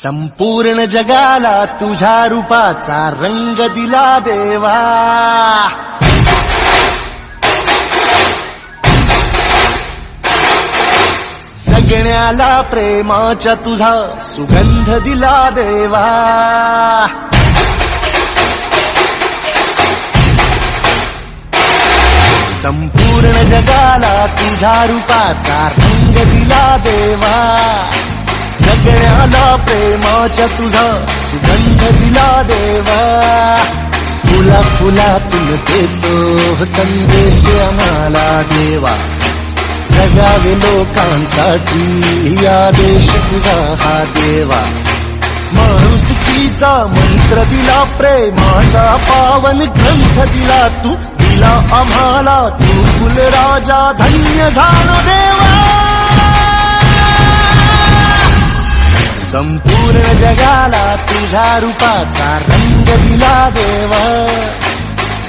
संपूर्ण जगाला तुझ्या रूपाचा रंग दिला देवा. जगण्याला प्रेमाच्या तुझा सुगंध दिला देवा. संपूर्ण जगाला तुझ्या रूपाचा रंग दिला देवा. जगण्याला प्रेमाच्या तुझा सुगंध दिला देवा. फुला फुलातून देतो संदेश आम्हाला देवा. जगावे लोकांसाठी आदेश तुझा हा देवा. माणुसकीचा मंत्र दिला, प्रेमाचा पावन ग्रंथ दिला तू. दिला आम्हाला तू कुलराजा, धन्य झालो देवा. संपूर्ण जगाला तुझ्या रूपाचा रंग दिला देवा.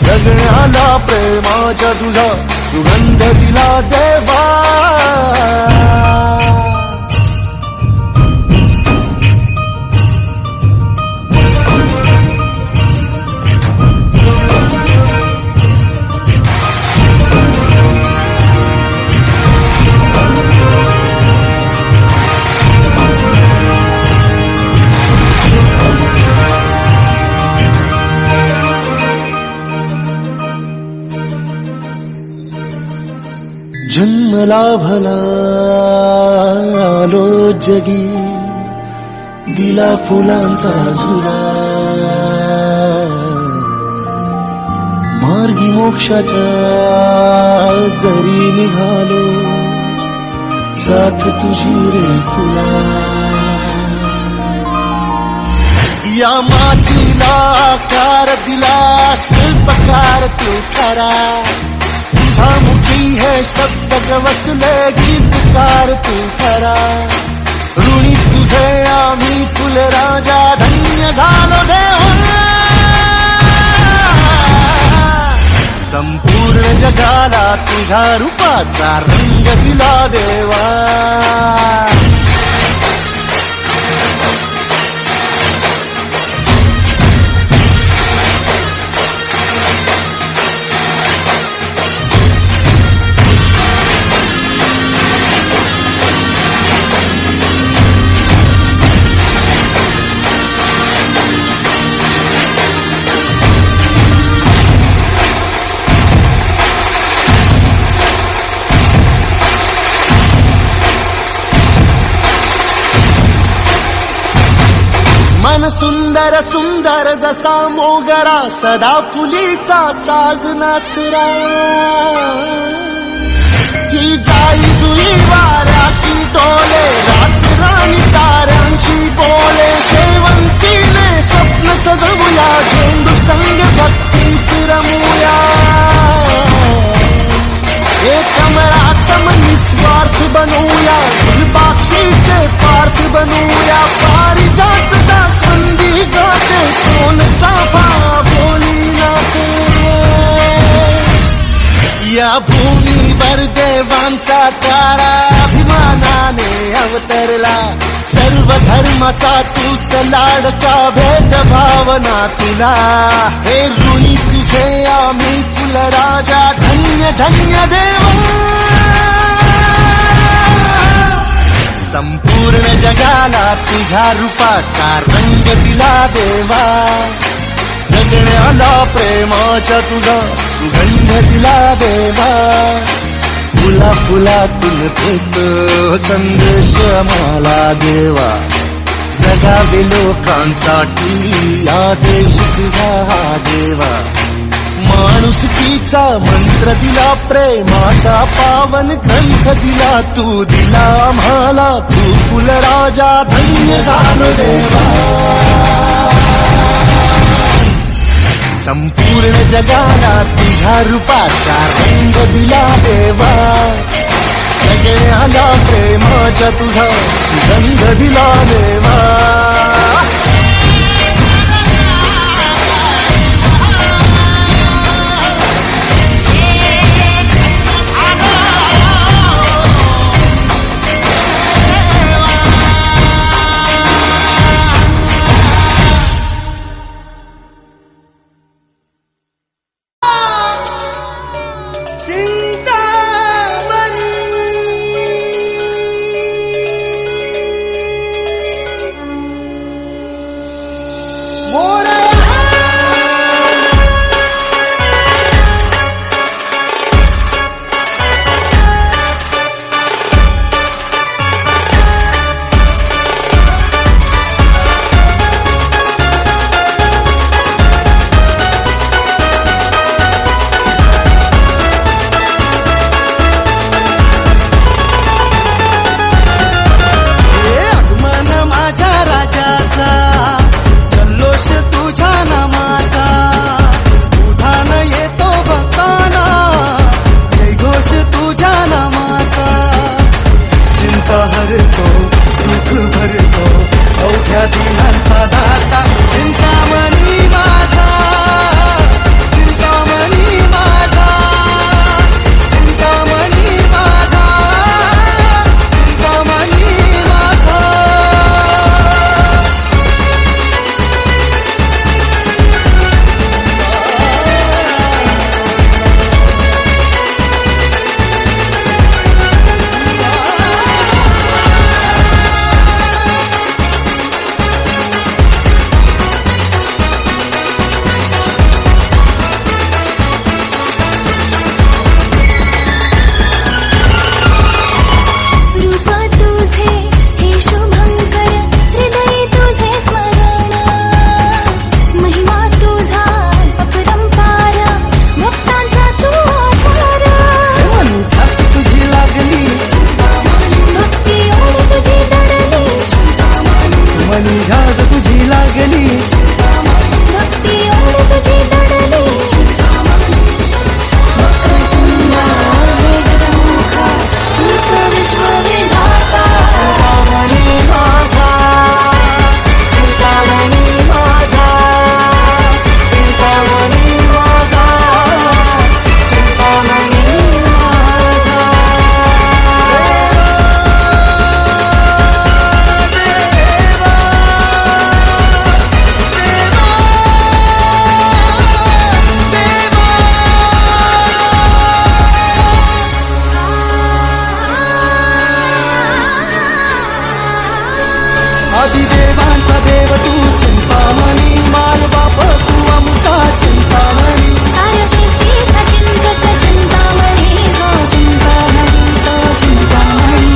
जगण्याला प्रेमाच्या तुझा सुगंध दिला देवा. जन्मला भला आलो जगी, दिला फुलांचा झुला. मार्गी मोक्षाच्या जरी निघालो, साथ तुझी रे फुला. या मातीला आकार दिला, शिल्पकार तू खरा. मुखी है शब्द वसले गीतकार तू खरा. ऋणी तुझे आम्ही फुलराजा, धन्य झालो देवा. संपूर्ण जगाला तुझ्या रूपाचा रंग दिला देवा. मन सुंदर सुंदर जसा मोगरा, सदा फुलीचा साज नाचरा. ही जाई जुई वाऱ्याची डोले, रात्री ताऱ्यांची बोले. शेवंतीने स्वप्न सजवूया, झेंडू संग भक्तीत रमूया. एक कमळा सम निस्वार्थ बनूया, फुलपाक्षीचे पार्थ बनूया. पारिजातचा संधी गाते, सोनचा भाव बोली नाते. या भूमीवर देवांचा तारा अभिमानाने अवतरला. सर्व धर्माचा तूच लाडका, भेदभावना तुला. हे ऋणी तुझे आम्ही फुलराजा, धन्य धन्य देवा. संपूर्ण जगाला तुझ्या रूपाचा रंग दिला देवा. जगण्याला प्रेमाच्या तुझा सुगंध दिला देवा. फुला फुलातून देतो संदेश आम्हाला देवा. जगावे लोकांसाठी आदेश तुझा हा देवा. माणुसकीचा मंत्र दिला, प्रेमाचा पावन ग्रंथ दिला तू. दिला आम्हाला तू कुलराजा, धन्य झालो देवा. संपूर्ण जगाला तुझ्या रूपाचा रंग दिला देवा. जगण्याला प्रेमाच्या तुझा सुगंध दिला देवा. चिंतामणी मोरया हरतो सुख भरतो अवघ्या दिनांचा दाता चिंतामणी माझा चिंतामणी माझा चिंतामणी माझा चिंतामणी माझा आदिदेवांचा देव तू चिंतामणी माल बाप तू अमृता चिंतामणी साऱ्या सृष्टीचा चिंतक चिंतामणी जो चिंतामणी तो चिंतामणी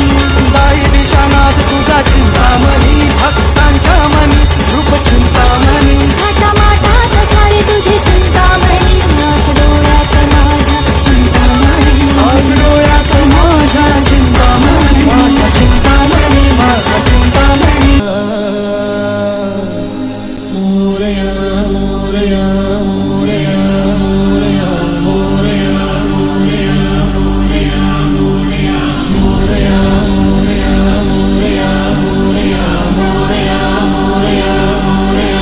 दाई दिशानाथ तुझा चिंतामणी भक्तांच्या मनी रूप चिंतामणी घाटा माटात सारे तुझे चिंतामणी आस डोळ्यात माझ्या चिंतामणी आस डोळ्यात माझ्या चिंतामणी माझा चिंतामणी माझा चिंतामणी मोरया मोरया मोरया मोरया मोरया मोरया मोरया मोरया मोरया मोरया मोरया मोरया मोरया मोरया मोरया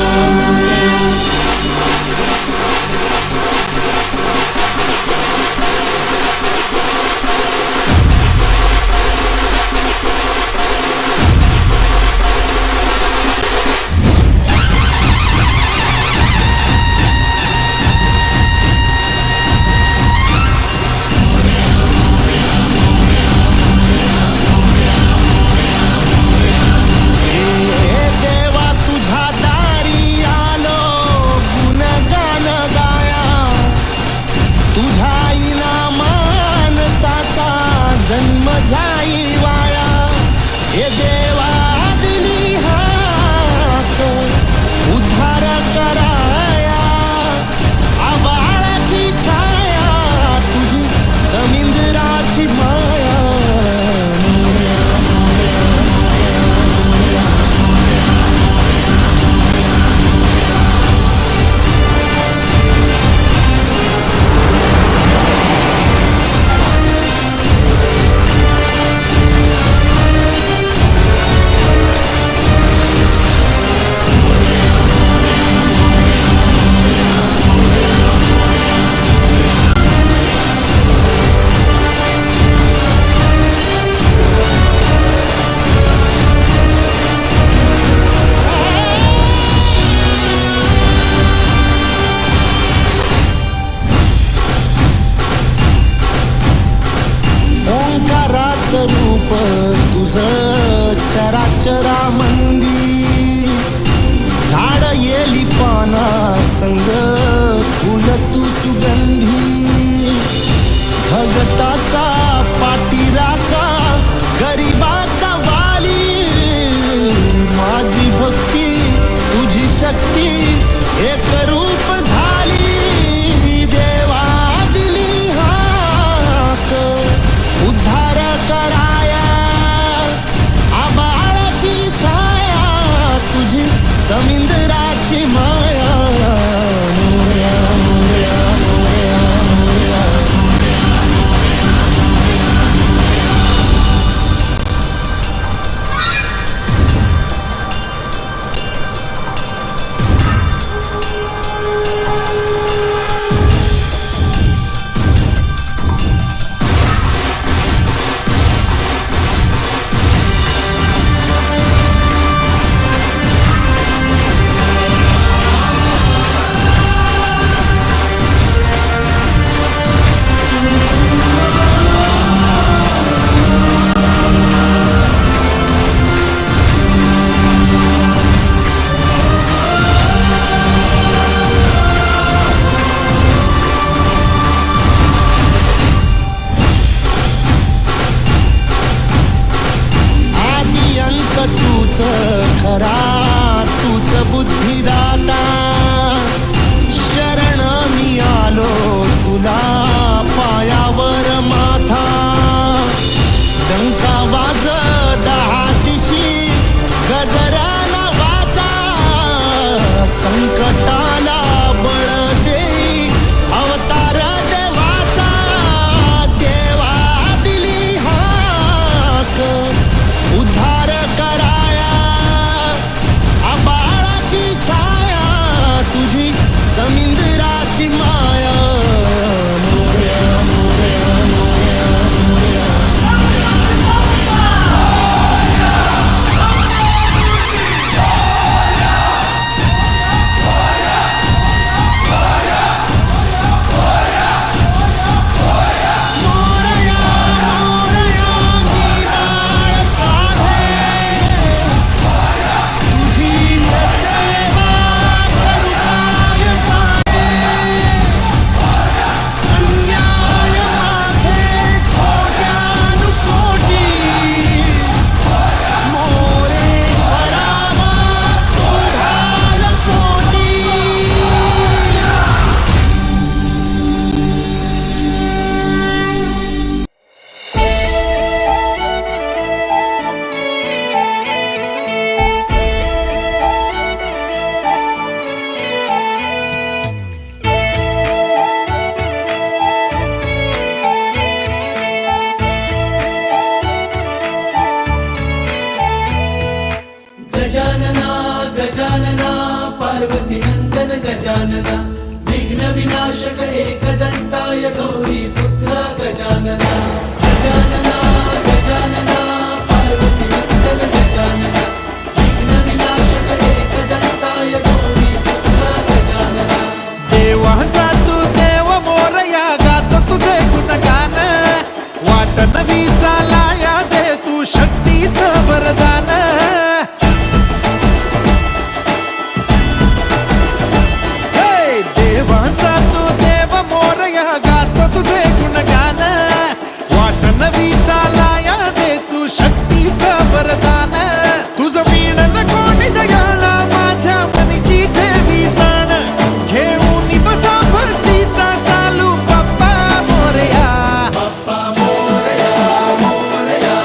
देवा तुझ्या दारी आलो गुणगान गाया तुझ्या इना मानसाचा जन्म जाई वाया हे देवा दिली हाक उद्धार कराया आबाळाची छाया तुझी समुद्राची माया तुझ चराचरामंदी झाड येली पाना संग फुल तू सुगंधी भगताचा पाठीराखा गरिबाचा वाली माझी भक्ती तुझी शक्ती एक रूप झाली देवा दिली हाक उद्धार कराया आबाळाची छाया तुझी समिंदराची माया मोरया मोरया मोरया मोरया तूच खरा तूच बुद्धिदाता शरण मी आलो तुला पायावर माथा डंका वाज दहा दिशी गजराला वाचा संकटाला बळ देई अवतार देवाचा देवा दिली हाक उद्धार कराया आबाळाची छाया तुझी समिंदराची माया मोरया मोरया मोरया मोरया गजानना गजानना पार्वती नंदन गजानना विघ्न विनाशक एकदंताय गौरी पुत्र गजानना गजानना गजानना पार्वती नंदन गजानना विघ्न विनाशक एकदंताय गौरी पुत्र गजानना देवाचा तू देव मोरया गातो तुझे गुणगान वाट नवी चालाया दे तू शक्तीचं वरदान हे देवाचा तू देव मोरया गातो तुझे गुणगान वाट नवी चालाया दे तू शक्तीचं वरदान तुझं वीणन कोणी दयाळा माझ्या मनीची ठेवी जाण घेऊन बसा भरतीचा चालू बाप्पा मोरया बाप्पा मोरया मोरया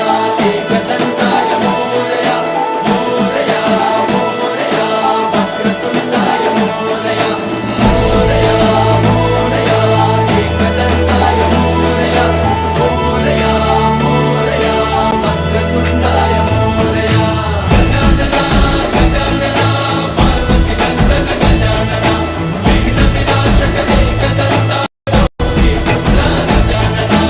एकदंताय मोरया मोरया मोरया वक्रतुंडाय मोरया मोरया मोरया एकदंताय मोरया मोरया मोरया वक्रतुंडाय मोरया गजानना गजानना पार्वती नंदन गजानना विघ्न विनाशक एकदंता गौरी पुत्र गजानना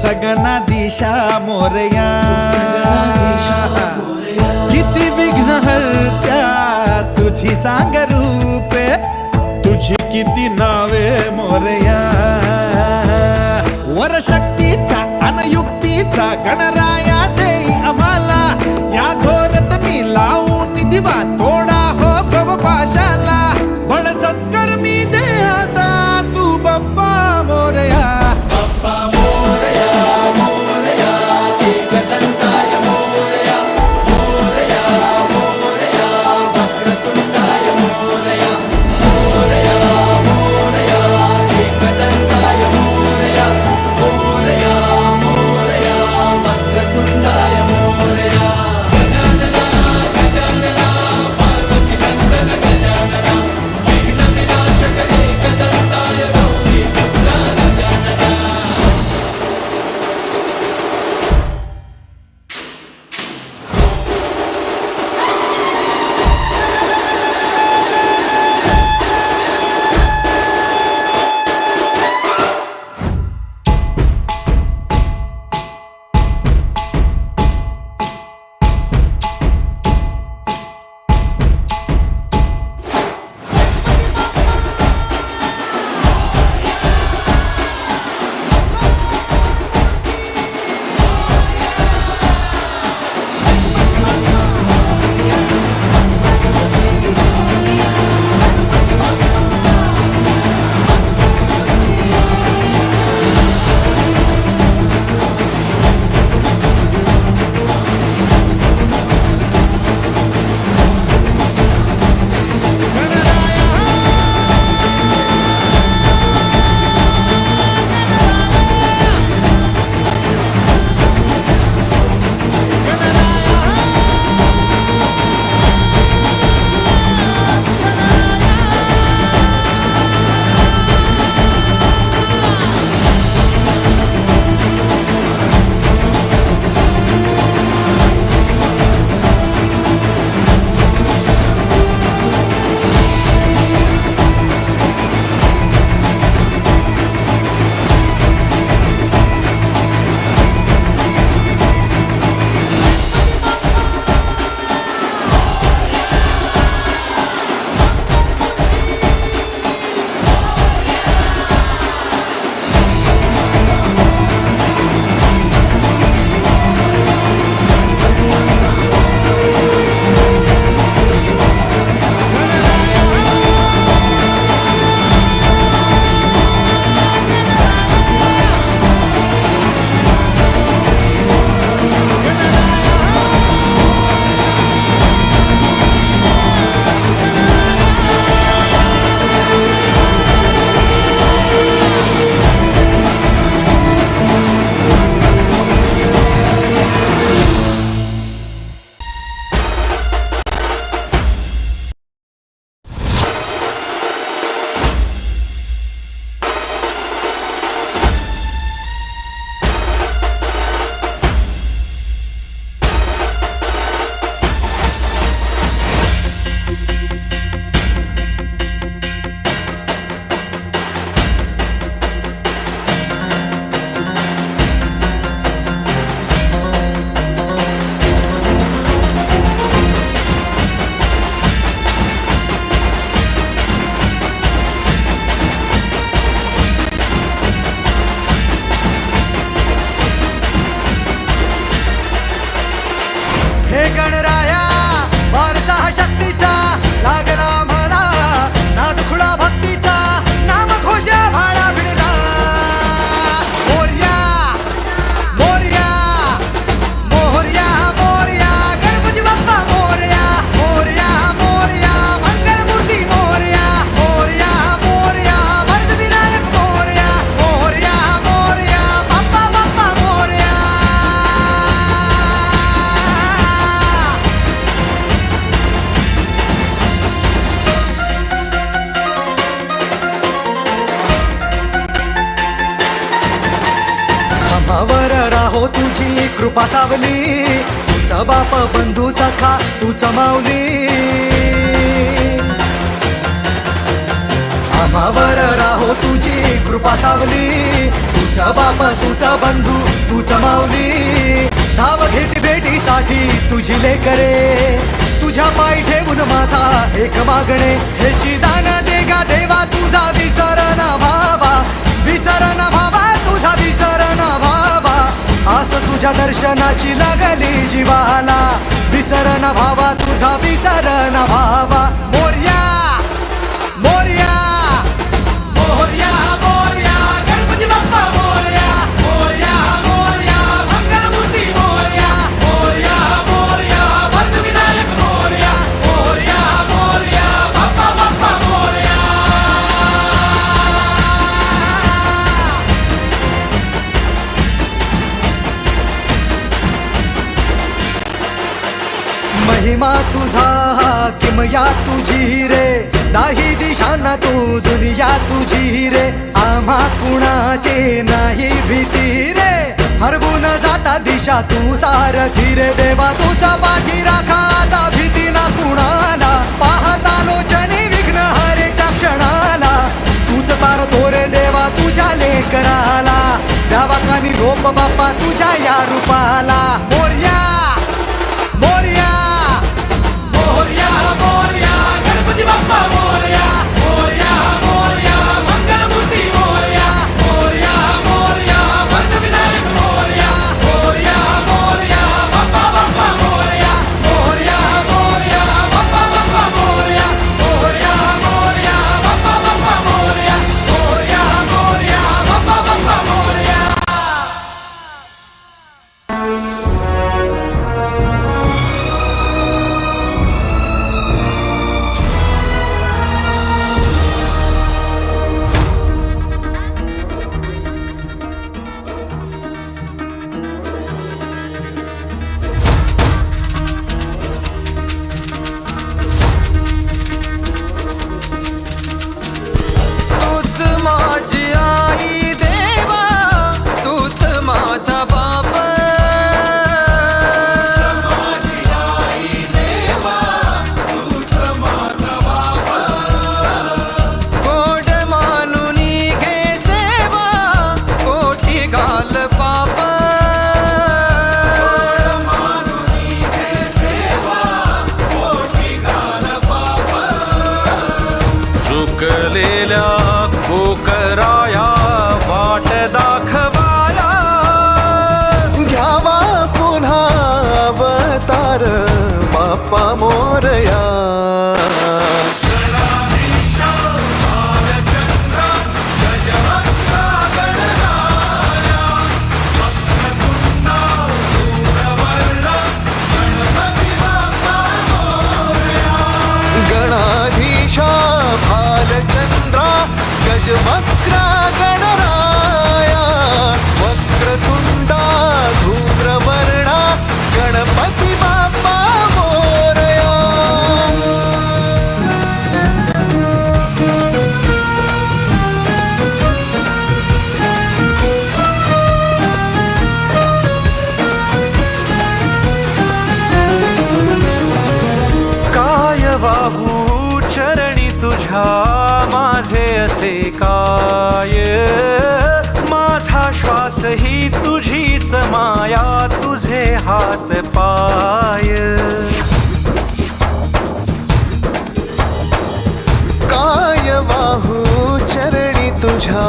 सगना दिशा मोरया किती विघ्न हरत्या तुझी सांग रूपे तुझी किती नावे मोरया वर शक्तीचा अनयुक्तीचा गणराया देई आम्हाला या घोरत मी लावून दिवा तोडा हो भवपाशाला बळ सत्कर्मी दे आता तू बाप्पा मोरया बाप्पा मोरया मोरया एकदंताय मोरया मोरया मोरया वक्रतुंडाय मोरया मोरया मोरया एकदंताय मोरया मोरया मोरया वक्रतुंडाय मोरया गजानना गजानना पार्वती नंदन गजानना विघ्न विनाशक एकदंताय गौरी पुत्रा गजानना गणराया वारसा हा शक्तीचा लागला म्हणा नाद खुळा भक्तीचा नाम घोषा भाळा भिडला मोरया मोरया मोरया मोरया गणपती बाप्पा मोरया मोरया मोरया मंगलमूर्ती मोरया मोरया मोरया वरदविनायक मोरया मोरया मोरया बाप्पा बाप्पा मोरया आम्हावर राहो तुझी कृपा सावली तुझा बाप बंधू सखा तूच माऊली आम्हावर राहो तुझी कृपा सावली तुझ तुझा बाप तुझा बंधू तुझा माऊली धाव घेती भेटीसाठी तुझी लेकरे तुझ्या पायी ठेवून माथा एक मागणे हेची दान देगा देवा तुझा विसर ना भावा तुझा विसर ना भावा आस तुझ्या दर्शनाची लागली जीवाला विसर ना भावा तुझा विसर ना भावा मोरया मोरया मोरया मोरया गणपती बाप्पा मोरया मोरया मोरया मंगलमूर्ती मोरया मोरया मोरया वरदविनायक मोरया मोरया मोरया बाप्पा बाप्पा मोरया महिमा तुझा किमया तुझी रे नाही दिशांना तू दुनिया तुझी रे आम्हा कुणाचे नाही भीती रे हरवून जाता दिशा तू सारथी रे देवा तुझा पाठी राखा आता भीती ना कुणाला पाहता लोचनी विघ्न हरे त्या क्षणाला तूच तार तोरे देवा तुझ्या लेकराला द्यावा कानी रोप बाप्पा तुझ्या या रूपाला मोरया मोरया मोरया मोरया गणपती बाप्पा मोरया मोरया मोरया मंगलमूर्ती मोरया मोरया मोरया वरदविनायक मोरया मोरया मोरया बाप्पा बाप्पा मोरया मोरया मोरया बाप्पा बाप्पा मोरया मोरया मोरया बाप्पा बाप्पा मोरया मोरया मोरया बाप्पा बाप्पा मोरया तूच माझी आई देवा तूच माझा बाप गोड मानून घे सेवा कोटी घाल पाप चुकलेल्या कोकराया वाट दाखवाया घ्यावा पुन्हा अवतार बाप्पा मोरया गणाधीशा भालचंद्रा गजवक्रा गणराया वक्रतुंडा धूम्रवर्णा गणपती बाप्पा मोरया काय वाहू चरणी तुझ्या माझे असे काय माझा श्वास ही तुझीच माया तुझे हात पाय काय वाहू चरणी तुझ्या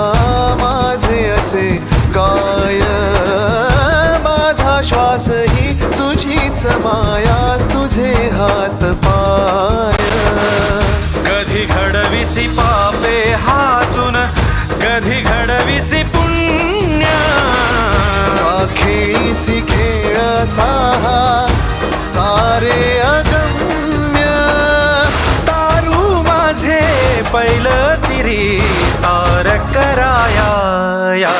माझे असे काय माझा श्वास ही तुझीच माया तुझे हात पाय कधी घडविसी पापे हातून कधी घडविसी पुण्य खेळीसी खेळ साहा सारे अगम्य तारू माझे पहिलं तिरी तार कराया या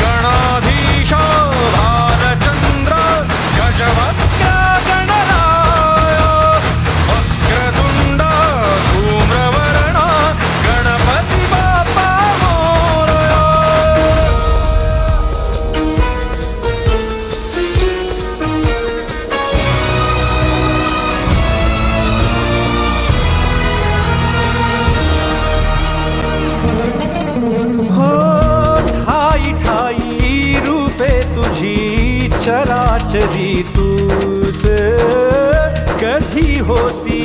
गणाधीश भालचंद्र गजवक्र गणराय वक्रतुंड धूम्रवर्ण गणपती बाप्पा मोरया चराचरी तूच कधी होसी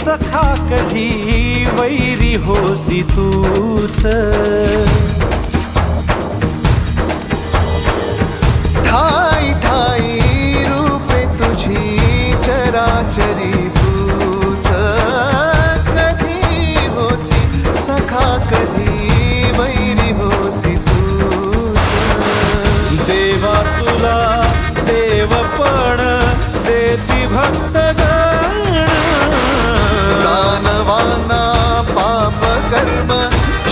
सखा कधी वैरी होसी तूच ठाई ठाई रूपे तुझी चराचरी तूच कधी होसी सखा कधी वैरी होसी तूच देवा तुला देवपण देती भक्तगण दानवाना पाप कर्म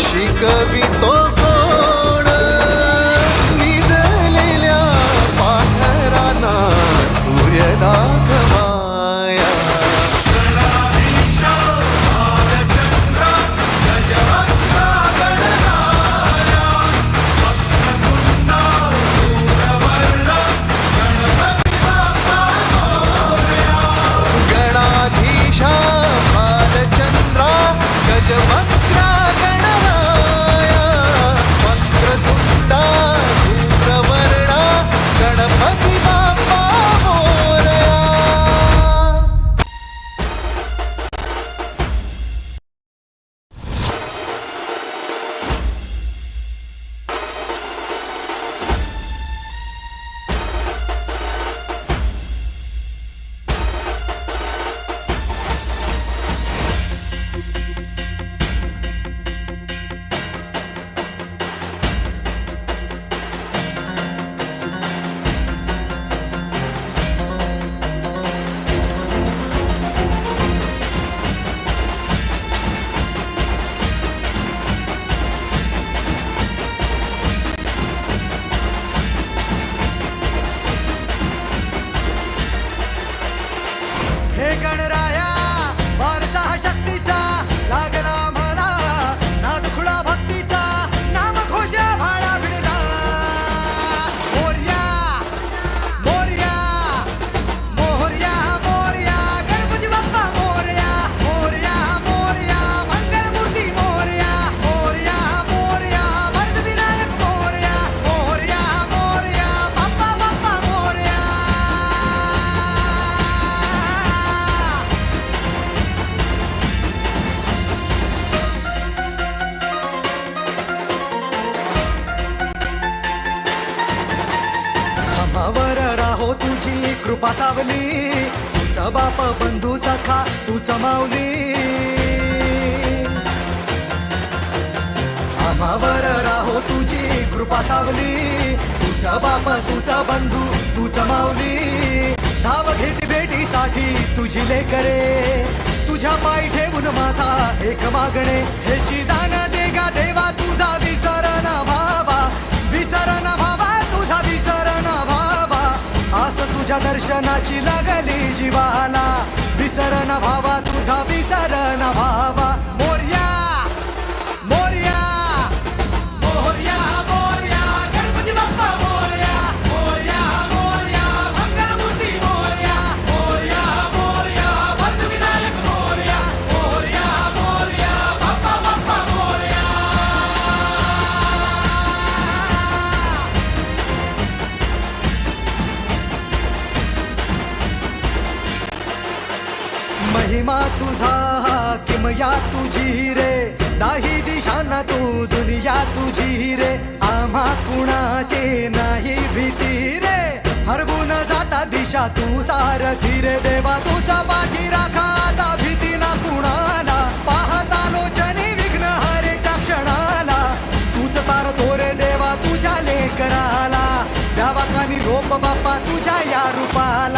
शिकवितो कोण निजलेल्या पाखरांना सूर्य दाखवाया गणाधीशा बालचंद्रा गजवक्रा गणराया वक्रतुंडा धूम्रवर्णा गणपती बाप्पा मोरया. हे गणराया वारसा हा शक्तीचा लागला म्हणा नाद खुळा भक्तीचा नाम घोषा भाळा भिडला मोरया मोरया मोरया मोरया गणपती बाप्पा मोरया मोरया मोरया मंगलमूर्ती मोरया मोरया मोरया वरदविनायक मोरया मोरया मोरया बाप्पा बाप्पा मोरया. आम्हावर राहो तुझी कृपा सावली तुझा बाप बंधू सखा तुझ माऊली आम्हावर राहो तुझी कृपा सावली तुझा बाप तुझा बंधू तुझ माऊली धाव घेती भेटीसाठी तुझी लेकरे तुझ्या पाय ठेवून माथा एक मागणे हेची दान देगा देवा तुझा विसर न भावा विसर न भावा तुझा विसर न भावा आस तुझ्या दर्शनाची लागली जीवाला विसर न भावा तुझा विसर न भावा मोरया मोरया मोरया मोरया गणपती बाप्पा मोरया मोरया मोरया मंगलमूर्ती मोरया मोरया मोरया वरदविनायक मोरया मोरया मोरया बाप्पा बाप्पा मोरया. महिमा तुझा किमया तुझी रे नाही दिशांना तू दुनिया तुझी रे आम्हा कुणाचे नाही भीती रे हरवून जाता दिशा तू सारथी रे देवा तुझा पाठी राखा आता भीती ना कुणाला पाहता लोचनी विघ्न हरे त्या क्षणाला तूच तार तोरे देवा तुझ्या लेकराला द्यावा कानी रोप बाप्पा तुझ्या या रूपाला